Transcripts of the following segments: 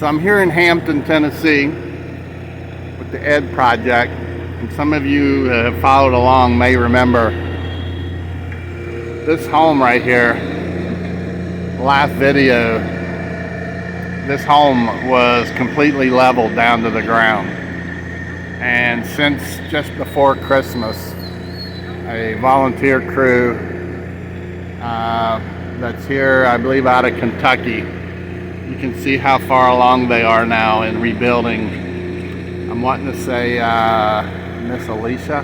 So I'm here in Hampton, Tennessee with the ED project, and some of you that have followed along may remember this home right here. The last video, this home was completely leveled down to the ground, and since just before Christmas, a volunteer crew that's here, I believe out of Kentucky. You can see how far along they are now in rebuilding. I'm wanting to say Miss Alicia,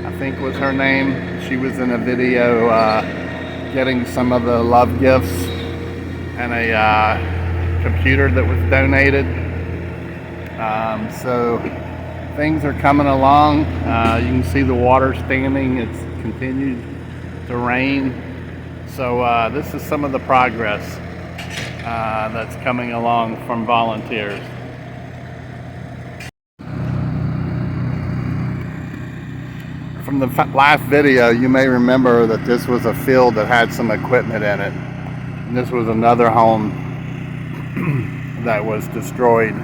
I think was her name. She was in a video getting some of the love gifts and a computer that was donated. So things are coming along. You can see the water standing. It's continued to rain. So this is some of the progress that's coming along from volunteers. From the last video, you may remember that this was a field that had some equipment in it. And this was another home that was destroyed.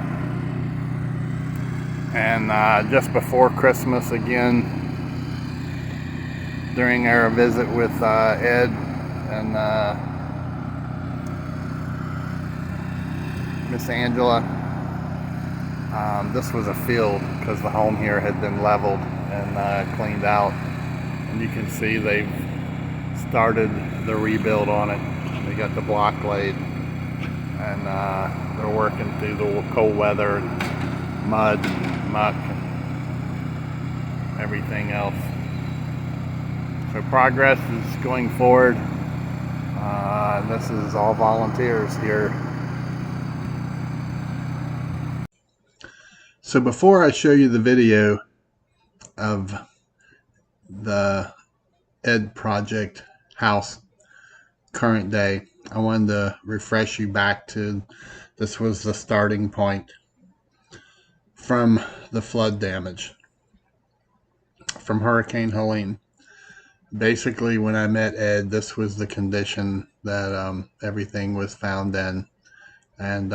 And just before Christmas, again, during our visit with Ed and Miss Angela, this was a field because the home here had been leveled and cleaned out, and you can see they've started the rebuild on it. They got the block laid, and they're working through the cold weather, mud, muck, and everything else. So progress is going forward. This is all volunteers here. So before I show you the video of the ED project house current day, I wanted to refresh you back to this was the starting point from the flood damage from Hurricane Helene. Basically, when I met Ed, this was the condition that everything was found in, and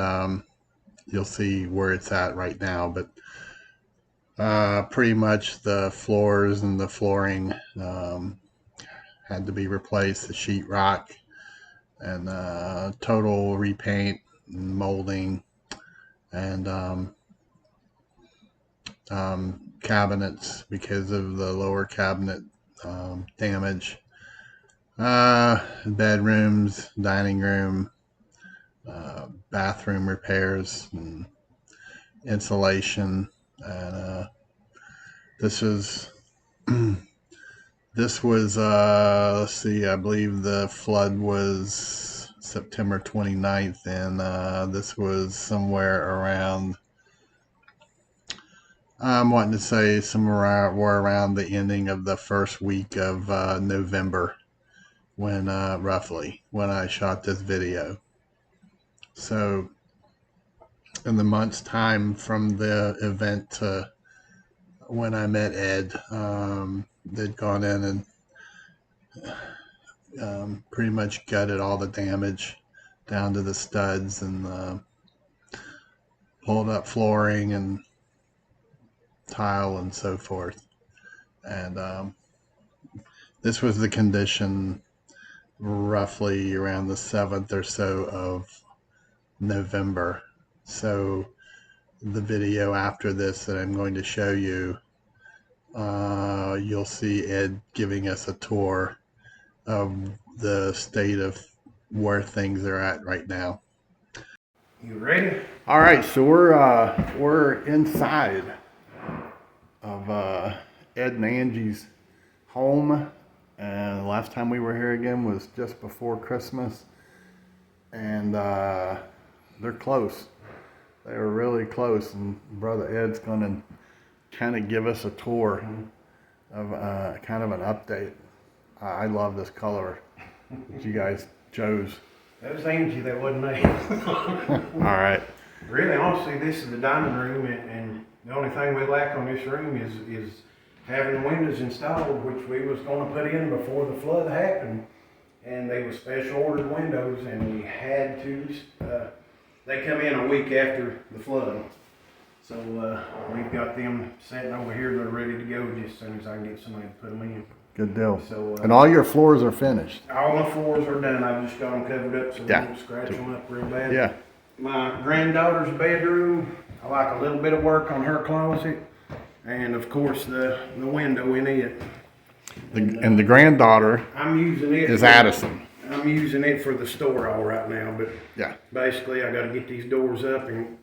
you'll see where it's at right now. But pretty much the floors and the flooring had to be replaced, the sheetrock, and total repaint and molding, and cabinets because of the lower cabinet damage, bedrooms, dining room, bathroom repairs, and insulation. And this was let's see, I believe the flood was September 29th, and this was somewhere around, I'm wanting to say somewhere around the ending of the first week of November, when roughly when I shot this video. So in the month's time from the event to when I met Ed, they'd gone in and pretty much gutted all the damage down to the studs, and pulled up flooring and tile and so forth. And this was the condition roughly around the 7th or so of November. So the video after this that I'm going to show you, you'll see Ed giving us a tour of the state of where things are at right now. You ready? All right, so we're inside of Ed and Angie's home, and the last time we were here again was just before Christmas, and they're close. They were really close, and Brother Ed's going to kind of give us a tour of kind of an update. I love this color that you guys chose. That was Angie, that wasn't me. All right. Really, honestly, this is the dining room, and the only thing we lack on this room is having the windows installed, which we was going to put in before the flood happened. And they were special ordered windows, and we had to they come in a week after the flood. So we've got them sitting over here. They're ready to go just as soon as I can get somebody to put them in. Good deal. So And all your floors are finished. all my floors are done. I've just got them covered up so we Yeah. don't scratch them up real bad. Yeah. My granddaughter's bedroom, I like a little bit of work on her closet, and of course the window in it. And the granddaughter I'm using it. is Addison. I'm using it for the store all right now, but Yeah. basically I got to get these doors up and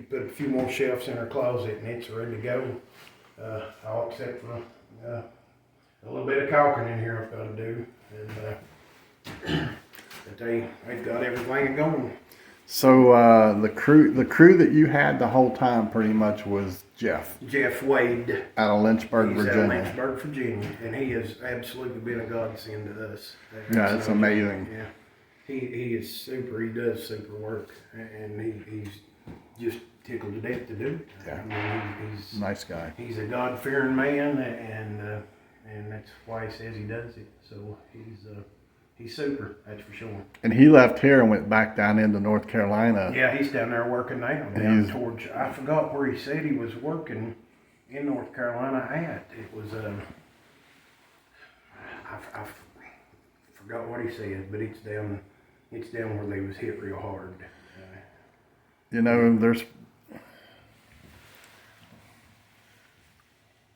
put a few more shelves in her closet, and it's ready to go. All except for a little bit of caulking in here I've got to do, and but they've got everything going. So the crew that you had the whole time pretty much was Jeff Wade out of Lynchburg, He's Virginia. out of Lynchburg, Virginia, and he has absolutely been a godsend to us. Yeah, it's amazing. Yeah, he is super. He does super work, and he's just tickled to death to do it. Yeah. I mean, he's Nice guy. He's a God-fearing man, and that's why he says he does it. So he's super. That's for sure. And he left here and went back down into North Carolina. Yeah, he's down there working now. Down towards, I forgot where he said he was working in North Carolina at. It was I forgot what he said, but it's down where they was hit real hard. You know,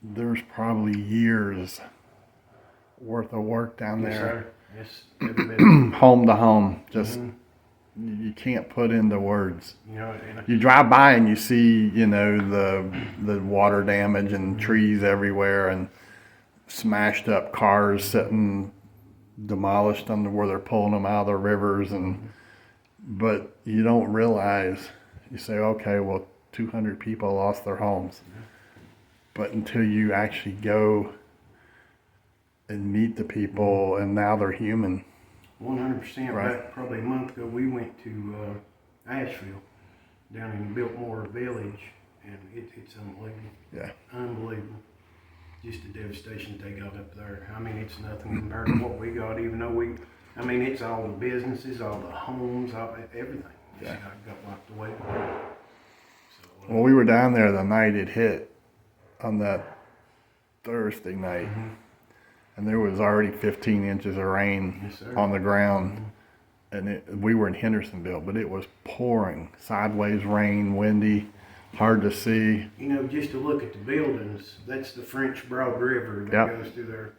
there's probably years worth of work down Yes, there. sir. Yes, every bit of it. Home to home, just you can't put into words. You know, and You drive by and you see, you know, the water damage and trees everywhere and smashed up cars sitting demolished under where they're pulling them out of the rivers, and but you don't realize. You say, okay, well, 200 people lost their homes, but until you actually go and meet the people, and now they're human. 100%. Right. Back probably a month ago, we went to Asheville, down in Biltmore Village, and it's unbelievable. Yeah. Unbelievable. Just the devastation they got up there. I mean, it's nothing compared to what we got, even though it's all the businesses, all the homes, everything. Yeah. Got wiped away. So, Well, we were down there the night it hit on that Thursday night, and there was already 15 inches of rain Yes, sir. on the ground. And we were in Hendersonville, but it was pouring, sideways rain, windy, hard to see. you know, just to look at the buildings, that's the French Broad River that Yep. goes through there.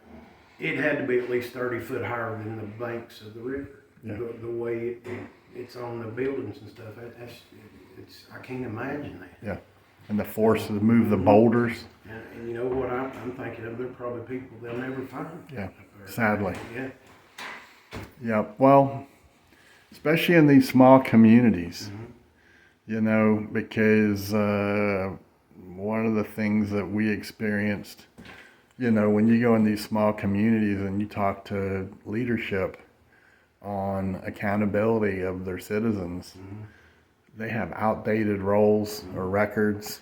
It had to be at least 30 foot higher than the banks of the river. Yeah. The way it's on the buildings and stuff, I can't imagine that. Yeah, and the force to move the boulders. And you know what I'm thinking of? There are probably people they'll never find. Yeah, up there. sadly. Yeah. Yeah, well, especially in these small communities, you know, because one of the things that we experienced, you know, when you go in these small communities and you talk to leadership on accountability of their citizens, they have outdated roles or records,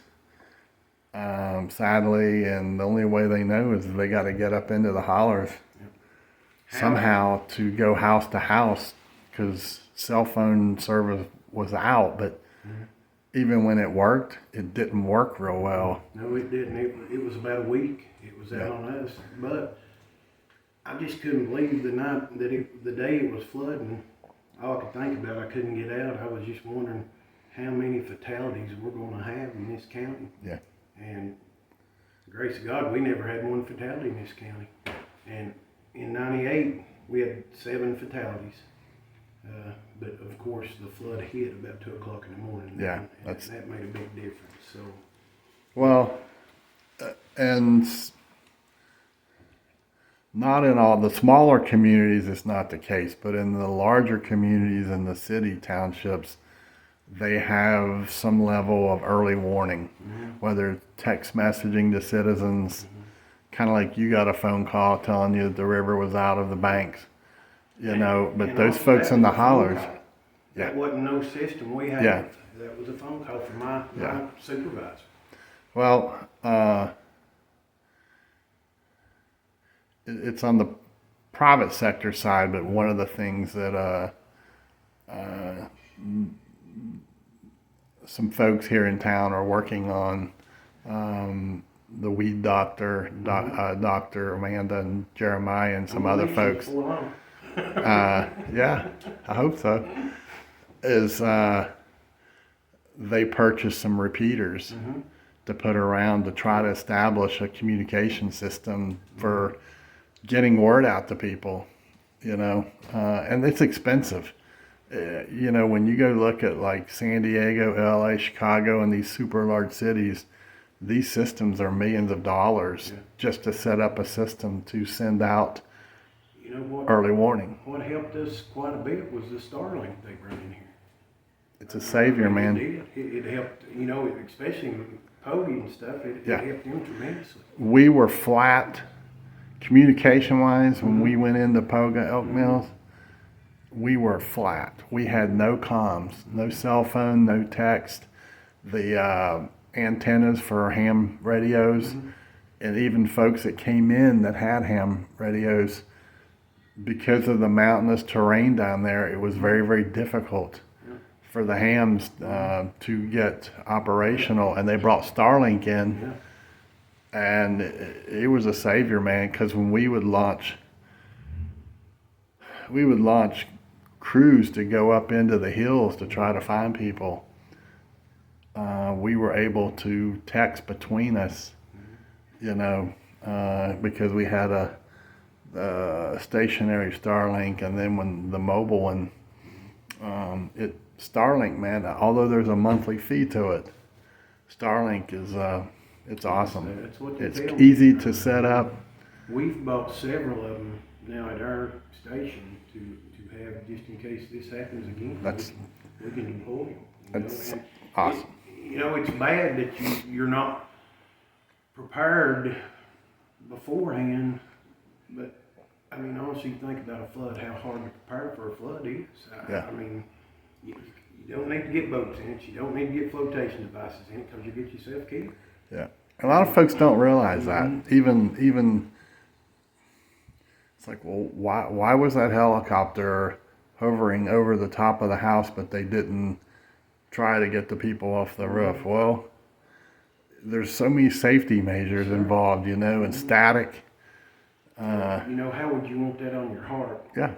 sadly, and the only way they know is they got to get up into the hollers somehow to go house to house, because cell phone service was out, but even when it worked, it didn't work real well. No, it didn't. It was about a week. It was out on us. But I just couldn't believe the night the day it was flooding. All I could think about, I couldn't get out. I was just wondering how many fatalities we're going to have in this county. Yeah. And grace of God, we never had one fatality in this county. And in '98, we had 7 fatalities. But of course, the flood hit about 2 o'clock in the morning. Yeah, and that made a big difference. So, Well, and not in all the smaller communities, it's not the case, but in the larger communities in the city townships, they have some level of early warning, whether it's text messaging to citizens, kind of like you got a phone call telling you that the river was out of the banks, you know, but and those also folks that in the was a phone hollers. call. Yeah. That wasn't no system we had. Yeah. That was a phone call from my supervisor. Well, it's on the private sector side, but one of the things that some folks here in town are working on the weed doctor, Dr. Amanda and Jeremiah and some other folks. Yeah, I hope so. Is they purchased some repeaters to put around to try to establish a communication system for getting word out to people, and it's expensive. When you go look at like San Diego, LA, Chicago, and these super large cities, these systems are millions of dollars just to set up a system to send out early warning. What helped us quite a bit was the Starlink they brought in here. It's a savior, man. It helped, especially with Pody and stuff. It helped them tremendously. We were flat communication-wise when we went into Poga Elk Mills. We were flat. We had no comms, no cell phone, no text. The antennas for ham radios, and even folks that came in that had ham radios, because of the mountainous terrain down there, it was very, very difficult for the hams to get operational, and they brought Starlink in, and it was a savior, man, because when we would launch crews to go up into the hills to try to find people. We were able to text between us, because we had a stationary Starlink, and then when the mobile one, Starlink, man, although there's a monthly fee to it, Starlink is it's awesome. That's what it's easy to set up. We've bought several of them now at our station to have, just in case this happens again. We can deploy them. That's awesome. It's bad that you're not prepared beforehand, but I mean, honestly, think about a flood, how hard to prepare for a flood is. I mean, you don't need to get boats in it, you don't need to get flotation devices in it, because you get yourself killed. Yeah, a lot of folks don't realize that. Even it's like, well, why was that helicopter hovering over the top of the house, but they didn't try to get the people off the roof? Well, there's so many safety measures involved, and static. How would you want that on your heart? Yeah.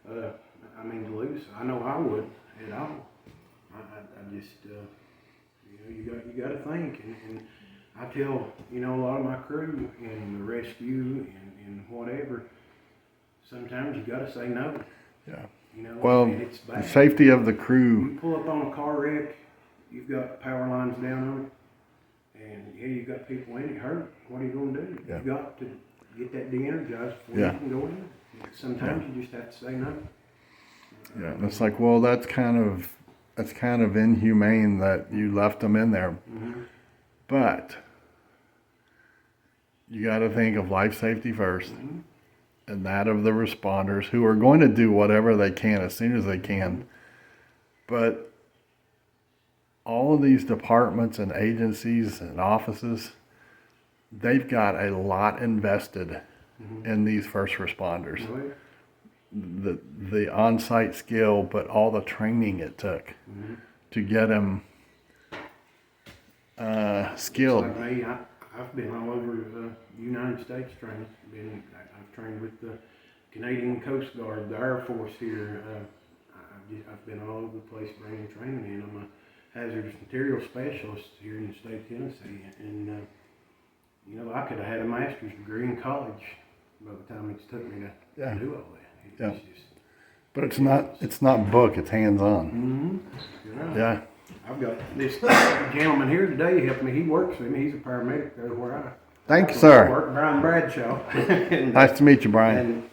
I mean, to lose. I know I would at all. I just, you got to think, and I tell, a lot of my crew in the rescue and whatever, sometimes you got to say no. Yeah. Well, it's the safety of the crew. You pull up on a car wreck, you've got power lines down on it, and you've got people in it hurt. What are you going to do? Yeah. You've got to get that de-energized before you can go in. Sometimes you just have to say no. Yeah, and it's like, well, that's kind of inhumane that you left them in there. But you got to think of life safety first, and that of the responders, who are going to do whatever they can as soon as they can. But all of these departments and agencies and offices, they've got a lot invested in these first responders. The on-site skill, but all the training it took to get them skilled. Like me, I've been all over the United States training. I've trained with the Canadian Coast Guard, the Air Force here. I've been all over the place bringing training in. I'm a hazardous material specialist here in the state of Tennessee, and I could have had a master's degree in college by the time it took me to do all that. But it's not book, it's hands-on. Right. Yeah. I've got this gentleman here today helping me. He works with me. He's a paramedic there where I Thank you, sir. work, Brian Bradshaw. And, nice to meet you, Brian.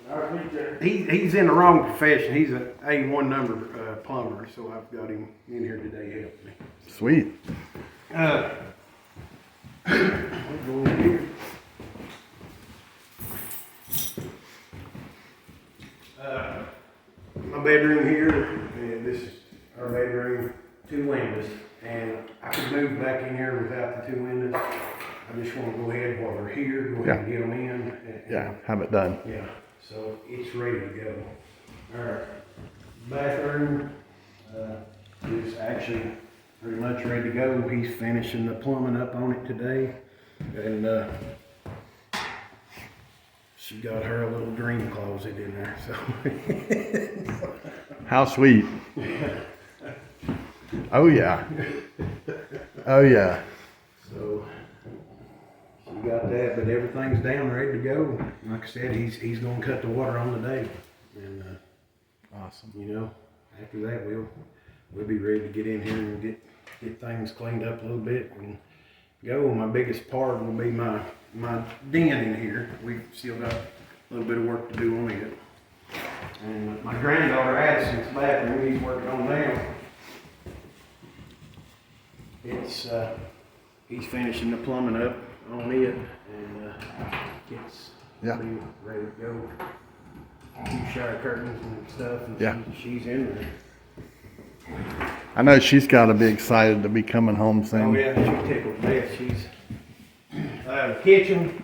He's in the wrong profession. He's an A1 number plumber, so I've got him in here today to help me. Sweet. We'll go in here. My bedroom here, and this is our bedroom, 2 windows, and I could move back in here without the 2 windows. I just want to go ahead while they're here, go ahead and get them in. And, have it done. Yeah, so it's ready to go. All right, bathroom is actually pretty much ready to go. He's finishing the plumbing up on it today, and she got her a little dream closet in there. So How sweet. Oh yeah. Oh yeah. So she got that, but everything's down, ready to go. Like I said, he's gonna cut the water on today, and Awesome. you know, after that we'll be ready to get in here and get things cleaned up a little bit and go. My biggest part will be my den in here. We've still got a little bit of work to do on it. And my granddaughter Addison's bathroom he's working on now. It's he's finishing the plumbing up on it, and it's be ready to go. A few shower curtains and stuff, and she's in there. I know she's got to be excited to be coming home soon. Oh yeah, she's tickled to death. She's kitchen.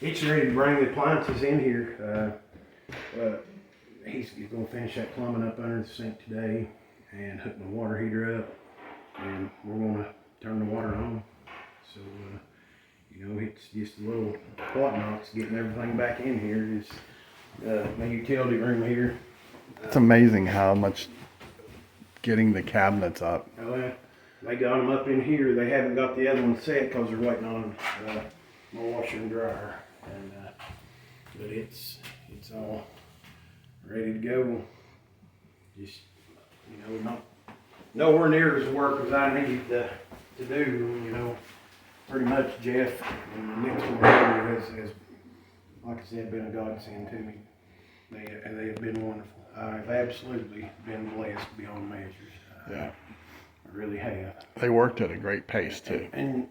It's ready to bring the appliances in here. He's gonna finish that plumbing up under the sink today, and hook my water heater up, and we're gonna turn the water on. So you know, it's just a little whatnots getting everything back in here. Is my utility room here. It's amazing how much getting the cabinets up. Oh yeah, they got them up in here. They haven't got the other one set because they're waiting on my washer and dryer. And but it's all ready to go. Just not nowhere near as work as I need to do. You know, pretty much Jeff and the next one has, like I said, been a godsend to me. They have been wonderful. I've absolutely been blessed beyond measures. Yeah, I really have. they worked at a great pace too. And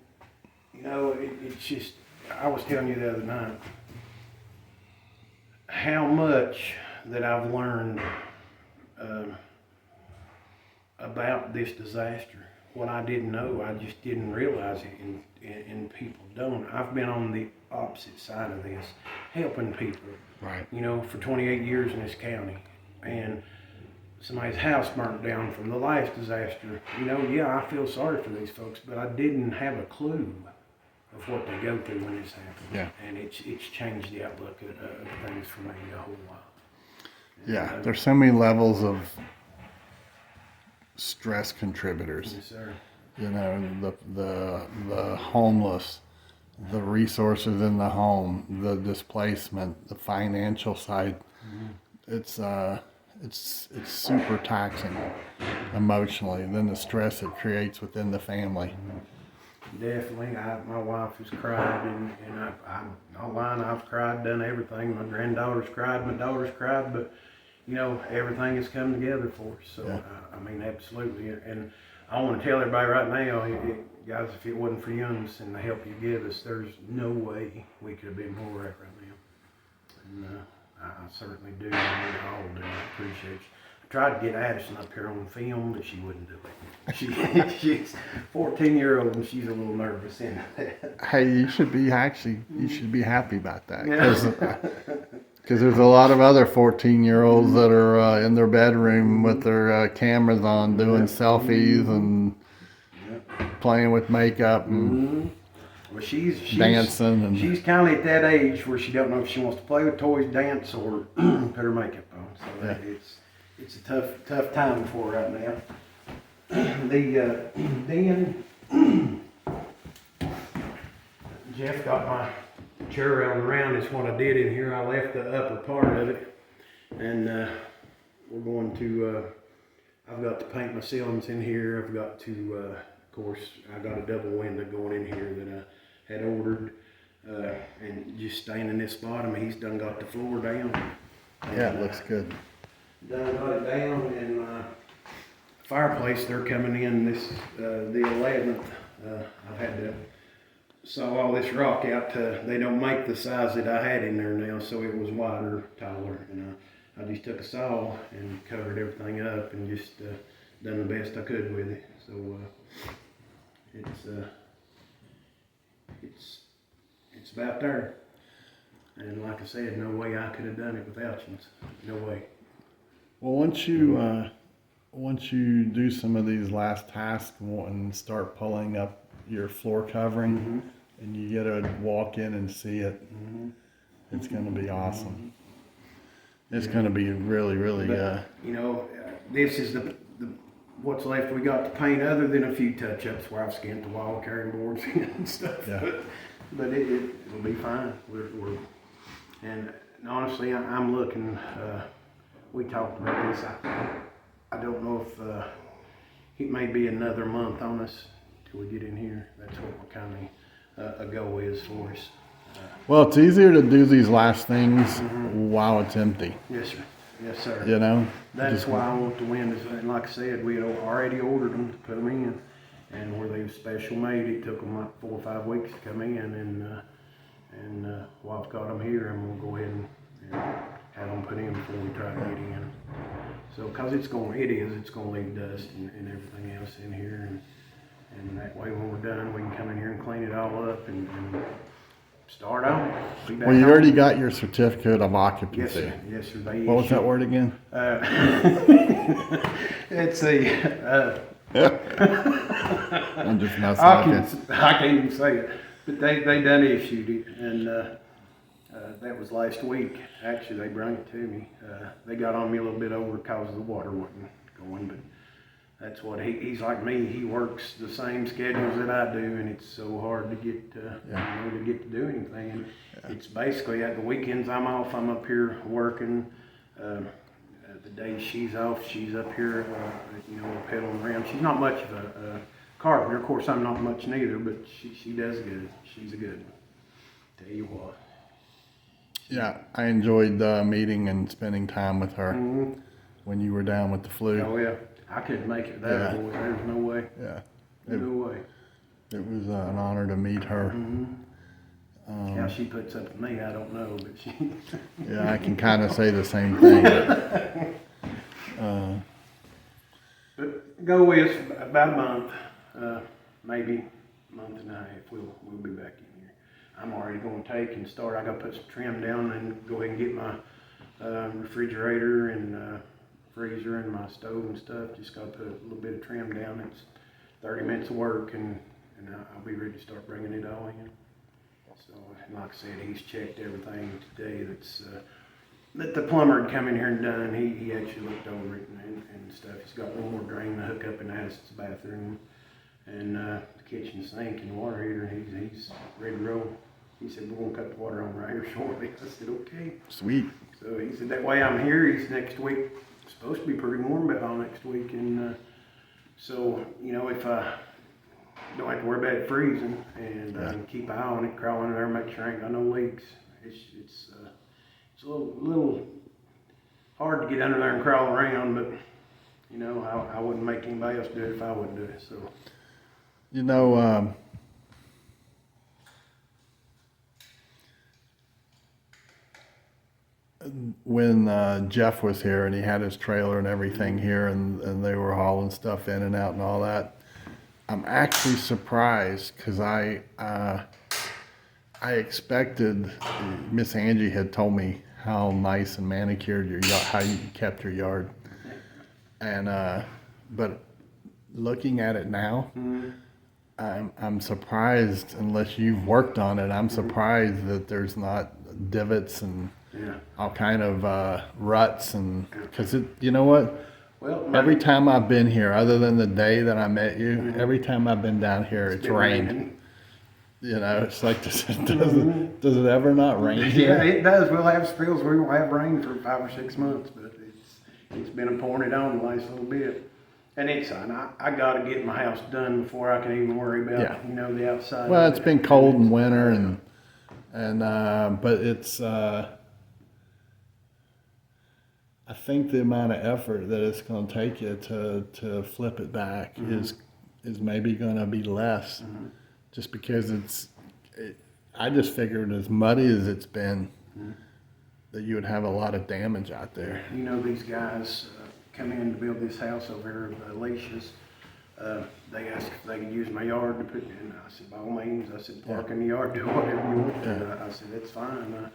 you know, it's just, I was telling you the other night how much that I've learned about this disaster. What I didn't know, I just didn't realize it, and people don't. I've been on the opposite side of this, helping people. Right. You know, for 28 years in this county, and somebody's house burnt down from the last disaster. You know, yeah, I feel sorry for these folks, but I didn't have a clue of what they go through when this happens. Yeah. And it's changed the outlook of things for me a whole lot. Yeah, there's so many levels of stress contributors. Yes, sir. You know, the homeless, the resources in the home, the displacement, the financial side. Mm-hmm. It's super taxing emotionally. And then the stress it creates within the family. Definitely. My wife has cried, and I'm not lying, I've cried, done everything. My granddaughter's cried, my daughter's cried, but you know, everything has come together for us. So, Yeah. I mean, absolutely. And I want to tell everybody right now, guys, if it wasn't for Young's and the help you give us, there's no way we could have been more right now. And I certainly do. I mean, I all do. I appreciate you. I tried to get Addison up here on film, but she wouldn't do it. She's 14-year-old, and she's a little nervous in that. Hey, you should be happy about that. Because there's a lot of other 14-year-olds that are in their bedroom with their cameras on doing selfies and playing with makeup and well, she's dancing. And she's kind of at that age where she don't know if she wants to play with toys, dance, or put her makeup on. So it's a tough time for her right now. Then Jeff got my chair around is what I did in here. I left the upper part of it, and we're going to, I've got to paint my ceilings in here. I've got to, of course, I got a double window going in here that I had ordered, and just staining this bottom. He's done got the floor down. yeah, it looks good. Done got it down, and fireplace, they're coming in this, the 11th. I've had to saw all this rock out to, they don't make the size that I had in there now, so it was wider, taller, and I just took a saw and covered everything up and just done the best I could with it. So it's about there. And like I said, no way I could have done it without you. No way. Well, once you once you do some of these last tasks and start pulling up your floor covering, and you get to walk in and see it, it's going to be awesome. It's going to be really, really. You know, this is the what's left we got to paint, other than a few touch-ups where I've skinned the wall, carrying boards and stuff. Yeah. But it'll be fine. And honestly, I'm looking. We talked about this. I don't know if it may be another month on us till we get in here. That's what we're kind of a go is for us. Well, it's easier to do these last things while it's empty. Yes, sir. Yes, sir. You know? That's why I want the windows. And like I said, we had already ordered them to put them in. And where they were special made, it took them like 4 or 5 weeks to come in. And while I've got them here, I'm going to go ahead and have them put in before we try to get in. So, because it's going to leave dust and everything else in here. And that way, when we're done, we can come in here and clean it all up and start on. Well, you already got your certificate of occupancy. Yes, sir. Yes, sir. What was that word again? It's a. I'm just messing with you. I can't even say it, but they done issued it, and that was last week. Actually, they brought it to me. They got on me a little bit over because the water wasn't going, but that's what he's like me. He works the same schedules that I do, and it's so hard to get to do anything. And it's basically at the weekends I'm off, I'm up here working. The days she's off, she's up here, pedaling around. She's not much of a carpenter. Of course, I'm not much neither, but she does good. She's a good one. Tell you what. Yeah, I enjoyed meeting and spending time with her when you were down with the flu. Oh yeah, I couldn't make it that boy. There's no way. Yeah, No way. It was an honor to meet her. How she puts up with me, I don't know, but she. Yeah, I can kind of say the same thing. But go with about a month, maybe a month and a half. We'll be back in here. I'm already going to take and start. I got to put some trim down and go ahead and get my refrigerator and freezer and my stove and stuff. Just got to put a little bit of trim down. It's 30 minutes of work, and I'll be ready to start bringing it all in. So, like I said, he's checked everything today that the plumber had come in here and done. He actually looked over it and stuff. He's got one more drain to hook up in the house. It's the bathroom and the kitchen sink and water heater. He's ready to roll. He said, we're going to cut the water on right here shortly. I said, okay. Sweet. So he said, that way I'm here. He's next week. It's supposed to be pretty warm about all next week. And so, if I don't have to worry about it freezing, and I can keep an eye on it, crawl in there, make sure I ain't got no leaks. It's a little hard to get under there and crawl around, but I wouldn't make anybody else do it if I wouldn't do it. So, when Jeff was here and he had his trailer and everything here, and they were hauling stuff in and out and all that, I'm actually surprised because I expected, Miss Angie had told me how nice and manicured your yard, how you kept your yard, and but looking at it now, I'm surprised. Unless you've worked on it, I'm surprised that there's not divots and all kind of ruts, and because you know what. Well, every time I've been here, other than the day that I met you, every time I've been down here, it's rained. It's like, does it ever not rain here? Yeah, it does. We'll have spells. We won't have rain for 5 or 6 months, but it's been pouring it on the last little bit. And I got to get my house done before I can even worry about the outside. Well, it's been cold in winter, and but it's. I think the amount of effort that it's going to take you to flip it back is maybe going to be less, just because I just figured as muddy as it's been, that you would have a lot of damage out there. These guys come in to build this house over here at Alicia's. They asked if they could use my yard to put in. I said, by all means. I said, park in the yard, do whatever you want. I said, that's fine.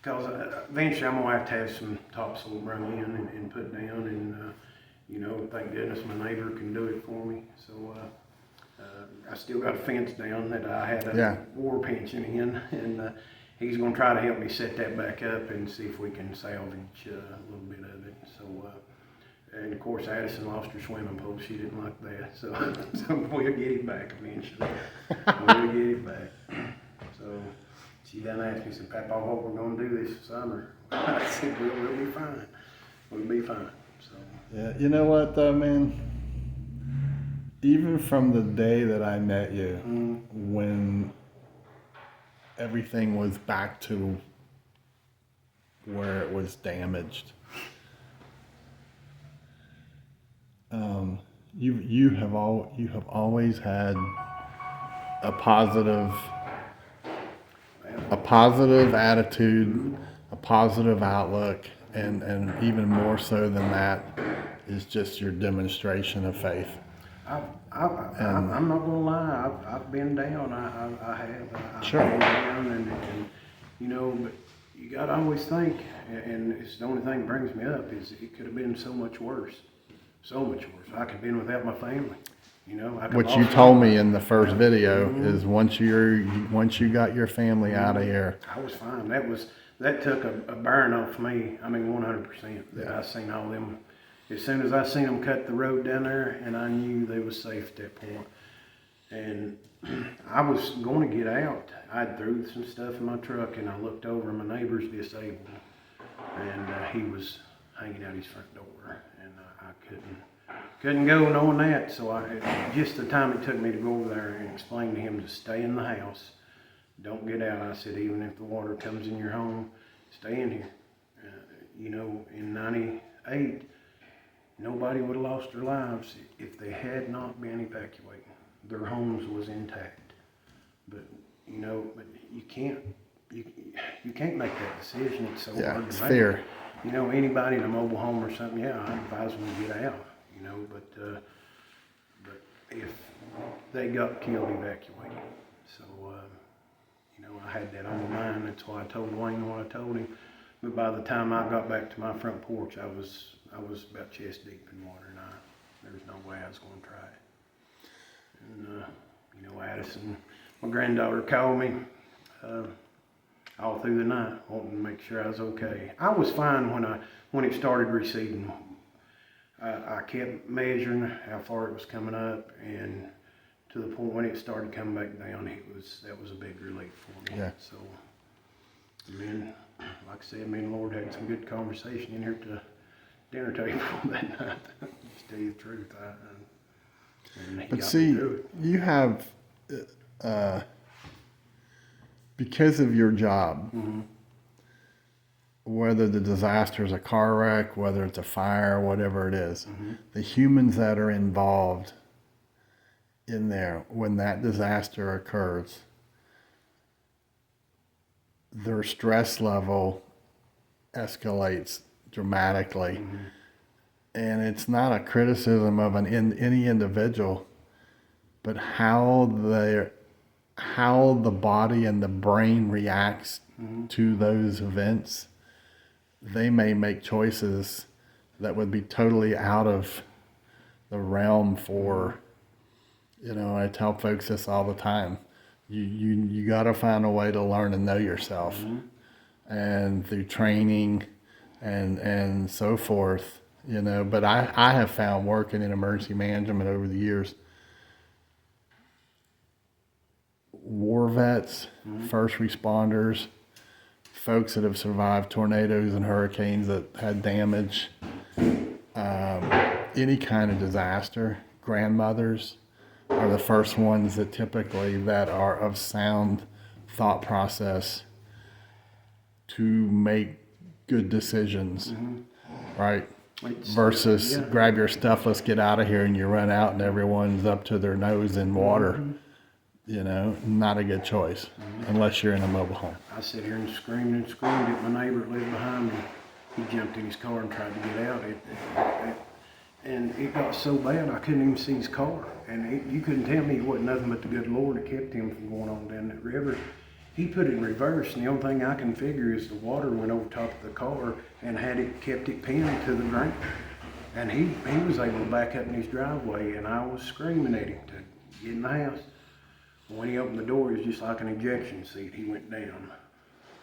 Because eventually I'm going to have some topsoil run in and put down, you know, thank goodness my neighbor can do it for me. So I still got a fence down that I had a war pension in, and he's going to try to help me set that back up and see if we can salvage a little bit of it. So, and of course, Addison lost her swimming pool. She didn't like that, so, so we'll get it back eventually. We'll get it back. So she done asked me, said, "Papa, what we're going to do this summer?" I said, "We'll be fine. We'll be fine." So yeah, you know what though, man? Even from the day that I met you, when everything was back to where it was damaged, you have always had a positive attitude, a positive outlook, and even more so than that is just your demonstration of faith. I'm not gonna lie. I've been down. I have. Sure. I've been down, and you know, but you gotta always think, and it's the only thing that brings me up is it could have been so much worse. So much worse. I could have been without my family. You know, What you told me in the first video is once you got your family out of here, I was fine. That took a burn off me. I mean, 100%. That I seen all them. As soon as I seen them cut the road down there, and I knew they was safe at that point. And I was going to get out. I threw some stuff in my truck, and I looked over, and my neighbor's disabled, and he was hanging out his front door, and I couldn't go knowing that. So just the time it took me to go over there and explain to him to stay in the house, don't get out. I said, even if the water comes in your home, stay in here. You know, in '98. Nobody would have lost their lives if they had not been evacuated. Their homes was intact. But you know, but you can't make that decision. It's so hard to make. It's fair. You know, anybody in a mobile home or something, I advise them to get out. You know, but if they got killed, evacuated. So you know, I had that on my mind. That's why I told Wayne what I told him. But by the time I got back to my front porch, I was about chest deep in water, and there was no way I was going to try it. And you know, Addison, my granddaughter called me all through the night, wanting to make sure I was okay. I was fine when it started receding. I kept measuring how far it was coming up, and to the point when it started coming back down, that was a big relief for me. Yeah. So, like I said, me and the Lord had some good conversation in here to dinner table that night. Just tell you the truth, but see, you have because of your job, whether the disaster is a car wreck, whether it's a fire, whatever it is, the humans that are involved in there when that disaster occurs, their stress level escalates dramatically. And it's not a criticism of any individual, but how the body and the brain reacts to those events. They may make choices that would be totally out of the realm for, you know, I tell folks this all the time. You got to find a way to learn and know yourself, and through training and so forth, you know. But I have found working in emergency management over the years, war vets, first responders, folks that have survived tornadoes and hurricanes that had damage, any kind of disaster, grandmothers are the first ones that typically that are of sound thought process to make good decisions, right? Versus grab your stuff, let's get out of here, and you run out and everyone's up to their nose in water. You know, not a good choice unless you're in a mobile home. I sit here and screamed at my neighbor that lived behind me. He jumped in his car and tried to get out. And it got so bad I couldn't even see his car. And you couldn't tell me it wasn't nothing but the good Lord that kept him from going on down that river. He put it in reverse, and the only thing I can figure is the water went over top of the car and had it kept it pinned to the ground. And he was able to back up in his driveway, and I was screaming at him to get in the house. When he opened the door, it was just like an ejection seat. He went down.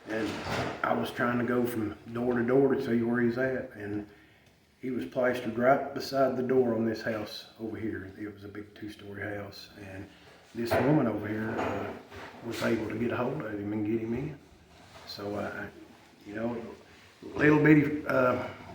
And I was trying to go from door to door to see where he's at. And he was plastered right beside the door on this house over here. It was a big 2-story house. And this woman over here was able to get a hold of him and get him in. So, you know, little bitty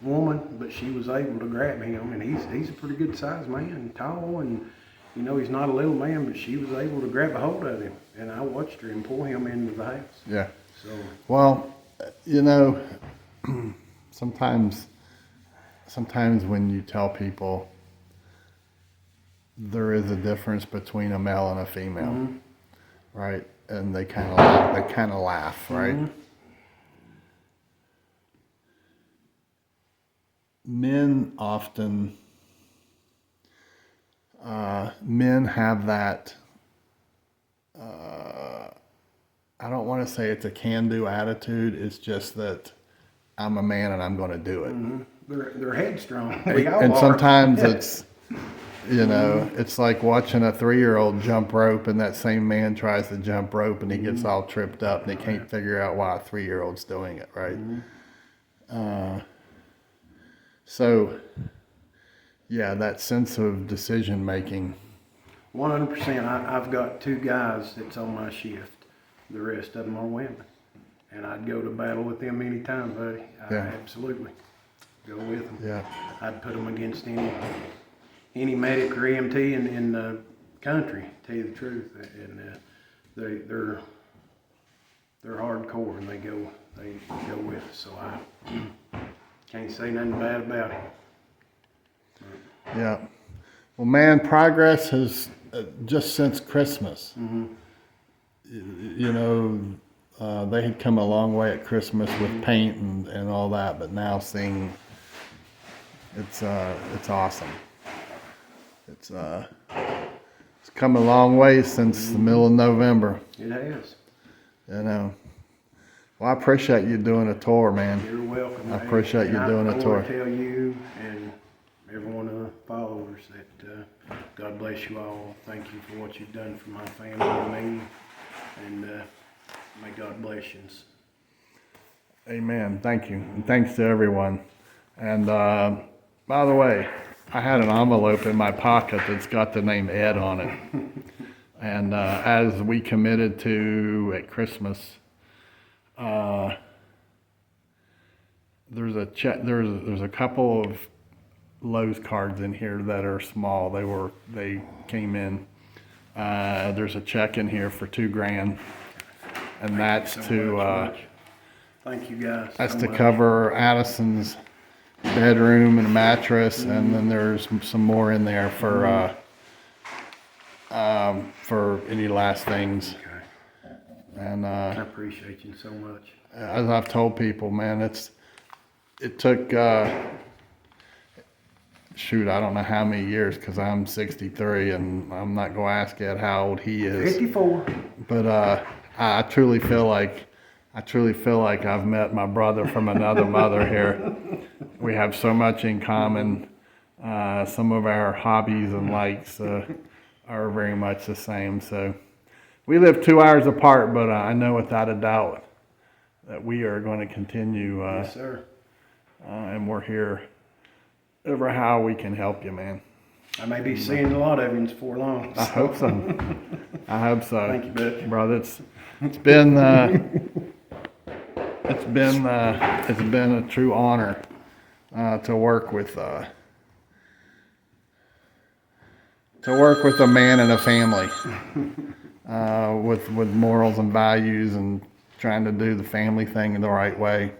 woman, but she was able to grab him. And he's a pretty good sized man, tall, and you know, he's not a little man, but she was able to grab a hold of him, and I watched her and pull him into the house. Yeah. So, well, you know, sometimes when you tell people there is a difference between a male and a female, mm-hmm. right? And they kind of laugh, right? Mm-hmm. Men often. Men have that, I don't want to say it's a can-do attitude. It's just that I'm a man and I'm going to do it. Mm-hmm. They're headstrong. And sometimes it's, you know, it's like watching a 3-year-old jump rope, and that same man tries to jump rope and he gets all tripped up and he can't figure out why a 3-year-old's doing it, right? Mm-hmm. So... yeah, that sense of decision making. 100%. I've got 2 guys that's on my shift. The rest of them are women. And I'd go to battle with them anytime, buddy. I absolutely go with them. Yeah. I'd put them against any medic or EMT in the country, to tell you the truth. And they're hardcore, and they go with us. So I can't say nothing bad about it. Yeah. Well, man, progress has just since Christmas. Mm-hmm. You know, they had come a long way at Christmas with paint and all that, but now seeing it's awesome. It's come a long way since the middle of November. It has. You know. Well, I appreciate you doing a tour, man. You're welcome. I appreciate you doing a tour. I want to tell you and every one of the followers that God bless you all. Thank you for what you've done for my family and me, and may God bless you. Amen. Thank you. And thanks to everyone. And by the way, I had an envelope in my pocket that's got the name Ed on it. And as we committed to at Christmas, there's a check. There's a couple of Lowe's cards in here that are small. They came in. There's a check in here for $2,000, and that's to thank you guys. That's to cover Addison's bedroom and a mattress, and then there's some more in there for any last things. Okay. And I appreciate you so much. As I've told people, man, it took. Shoot, I don't know how many years, because I'm 63, and I'm not going to ask Ed how old he is. 54. But I truly feel like I've met my brother from another mother here. We have so much in common. Some of our hobbies and likes are very much the same. So we live 2 hours apart, but I know without a doubt that we are going to continue. Yes, sir. And we're here. Ever how we can help you, man. I may be seeing a lot of you before long. So. I hope so. I hope so. Thank you, Butch. Brother. It's been a true honor to work with a man and a family with morals and values and trying to do the family thing in the right way.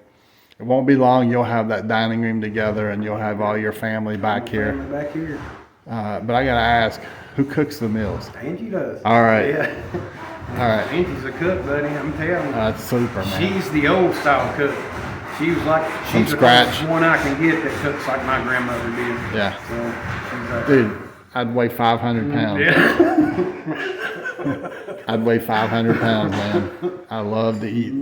It won't be long. You'll have that dining room together, and you'll have all your family back here. Back here. But I gotta ask, who cooks the meals? Angie does. All right. Yeah. All right. Angie's a cook, buddy. I'm telling you. That's super, man. She's the old style cook. She's the closest one I can get that cooks like my grandmother did. Yeah. So, dude, I'd weigh 500 pounds. Yeah. I'd weigh 500 pounds, man. I love to eat.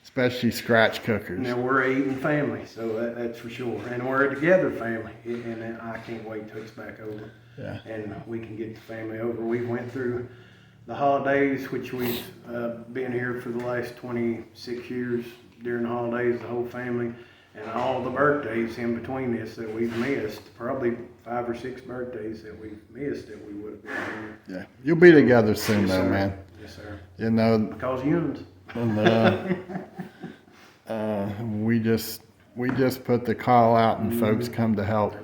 especially scratch cookers. Now we're a eating family, so that's for sure. And we're a together family, and I can't wait till it's back over. Yeah. And we can get the family over. We went through the holidays, which we've been here for the last 26 years during the holidays, the whole family, and all the birthdays in between this that we've missed, probably 5 or 6 birthdays that we've missed that we would have been here. Yeah. You'll be together soon, Yes, though, sir. man. Yes, sir. You know, Because humans. and we just put the call out, and folks come to help.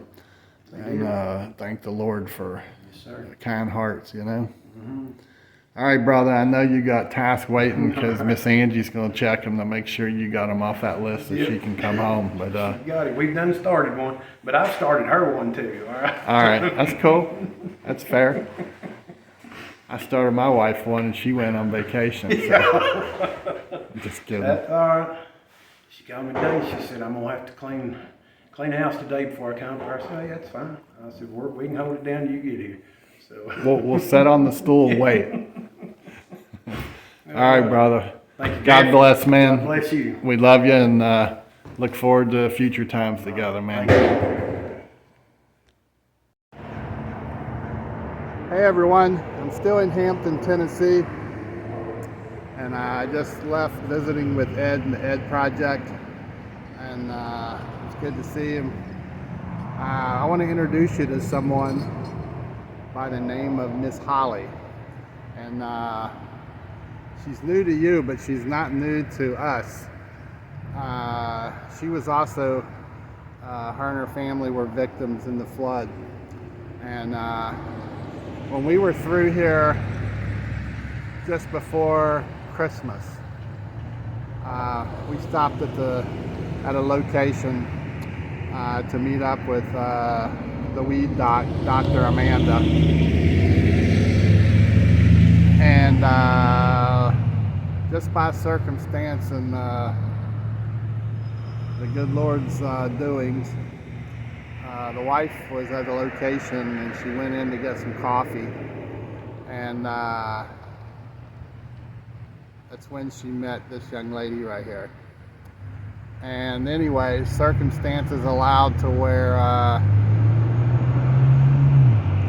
And thank the Lord for Yes, sir. kind hearts, you know. All right, brother, I know you got tasks waiting because Miss Angie's going to check them to make sure you got them off that list so she can come home. But You got it. We've done started one, but I've started her one too, all right? all right, that's cool. That's fair. I started my wife one, and she went on vacation. So. Just kidding. That's all right. She called me today. She said, I'm going to have to clean the house today before I come. I said, hey, that's fine. I said, we can hold it down till you get here. So. We'll sit on the stool and wait. All right, brother. Thank you. God bless, man. God bless you. We love you and look forward to future times together, man. Hey, everyone. I'm still in Hampton, Tennessee. And I just left visiting with Ed and the Ed Project. And it's good to see him. I want to introduce you to someone by the name of Miss Holly. And she's new to you, but she's not new to us. She was also, her and her family were victims in the flood. And when we were through here just before Christmas, we stopped at a location to meet up with the weed Dr. Amanda. And just by circumstance and the good Lord's doings, the wife was at the location and she went in to get some coffee. And that's when she met this young lady right here. And anyway, circumstances allowed to where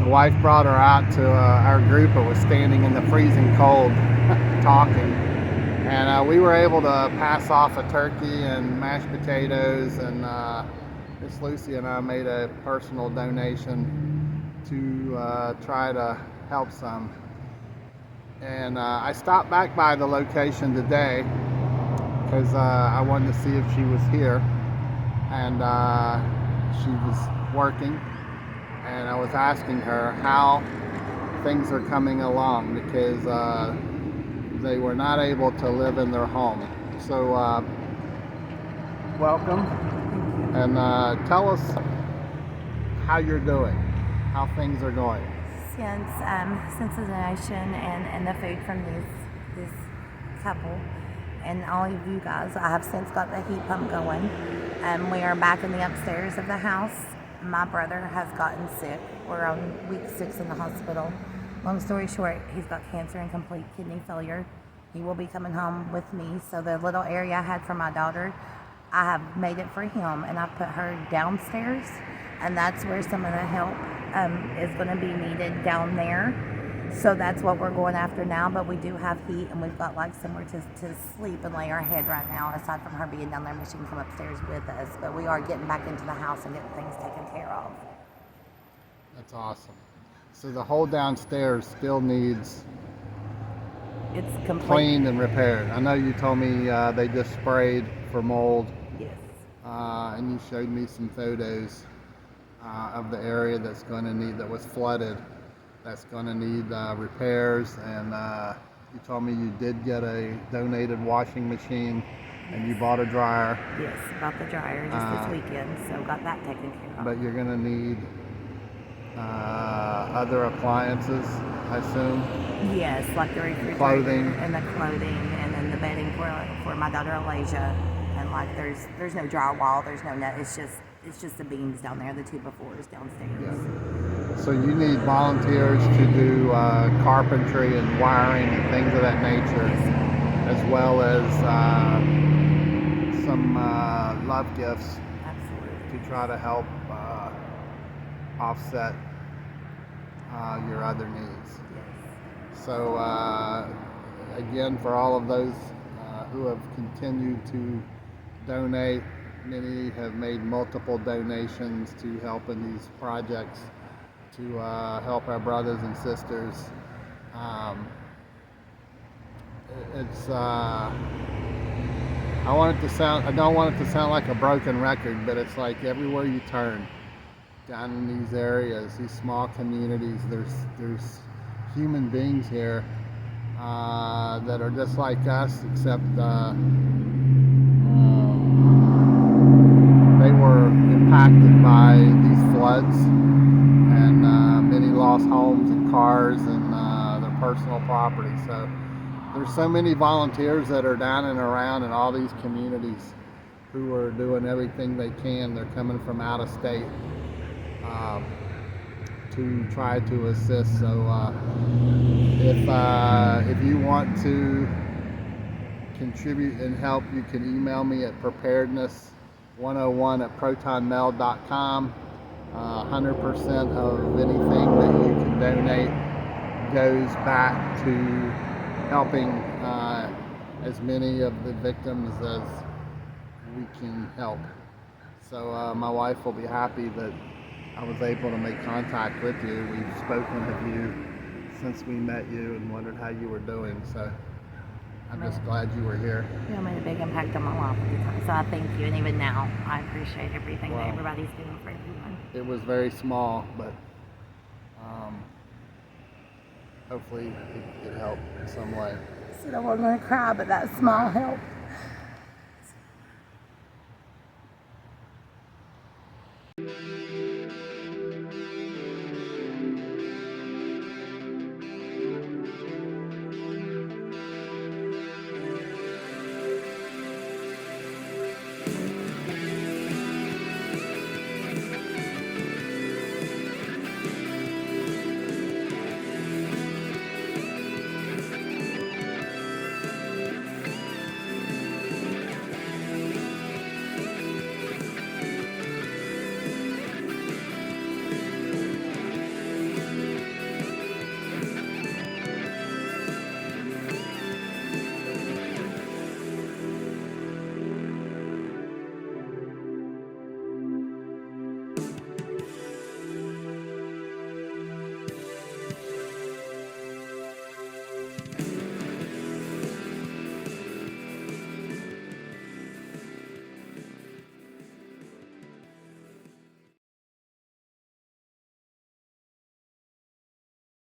the wife brought her out to our group that was standing in the freezing cold talking. And we were able to pass off a turkey and mashed potatoes, and Miss Lucy and I made a personal donation to try to help some. And I stopped back by the location today because I wanted to see if she was here, and she was working, and I was asking her how things are coming along because they were not able to live in their home. So welcome, and tell us how you're doing, how things are going. Since the donation and the food from this couple and all of you guys, I have since got the heat pump going. We are back in the upstairs of the house. My brother has gotten sick. We're on week 6 in the hospital. Long story short, he's got cancer and complete kidney failure. He will be coming home with me. So the little area I had for my daughter, I have made it for him, and I've put her downstairs, and that's where some of the help is going to be needed down there. So that's what we're going after now, but we do have heat, and we've got like somewhere to sleep and lay our head right now, aside from her being down there, but she can come upstairs with us. But we are getting back into the house and getting things taken care of. That's awesome. So the whole downstairs still needs It's complete. cleaned and repaired. I know you told me they just sprayed for mold. Yes. And you showed me some photos of the area that was flooded, that's going to need repairs. And you told me you did get a donated washing machine, and you bought a dryer. Yes, bought the dryer just this weekend, so got that taken care of. But you're going to need other appliances, I assume. Yes, like the refrigerator Clothing. and the clothing, and then the bedding for my daughter Alasia. And like there's no drywall, there's no net. It's just the beams down there, the 2x4s downstairs. Yeah. So you need volunteers to do carpentry and wiring and things of that nature, as well as some love gifts Absolutely. to try to help offset your other needs. Yes. So again, for all of those who have continued to donate, many have made multiple donations to help in these projects to help our brothers and sisters. It's I don't want it to sound like a broken record, but it's like everywhere you turn down in these areas, these small communities, there's human beings here that are just like us, except they were impacted by these floods, and many lost homes and cars and their personal property. So there's so many volunteers that are down and around in all these communities who are doing everything they can. They're coming from out of state to try to assist. So if you want to contribute and help, you can email me at preparedness101@protonmail.com. 100% of anything that you can donate goes back to helping as many of the victims as we can help. So my wife will be happy that I was able to make contact with you. We've spoken of you since we met you and wondered how you were doing. So I'm just glad you were here. You made a big impact on my life at the time, so I thank you. And even now, I appreciate everything that everybody's doing for everyone. It was very small, but hopefully it helped in some way. I said I wasn't going to cry, but that smile helped.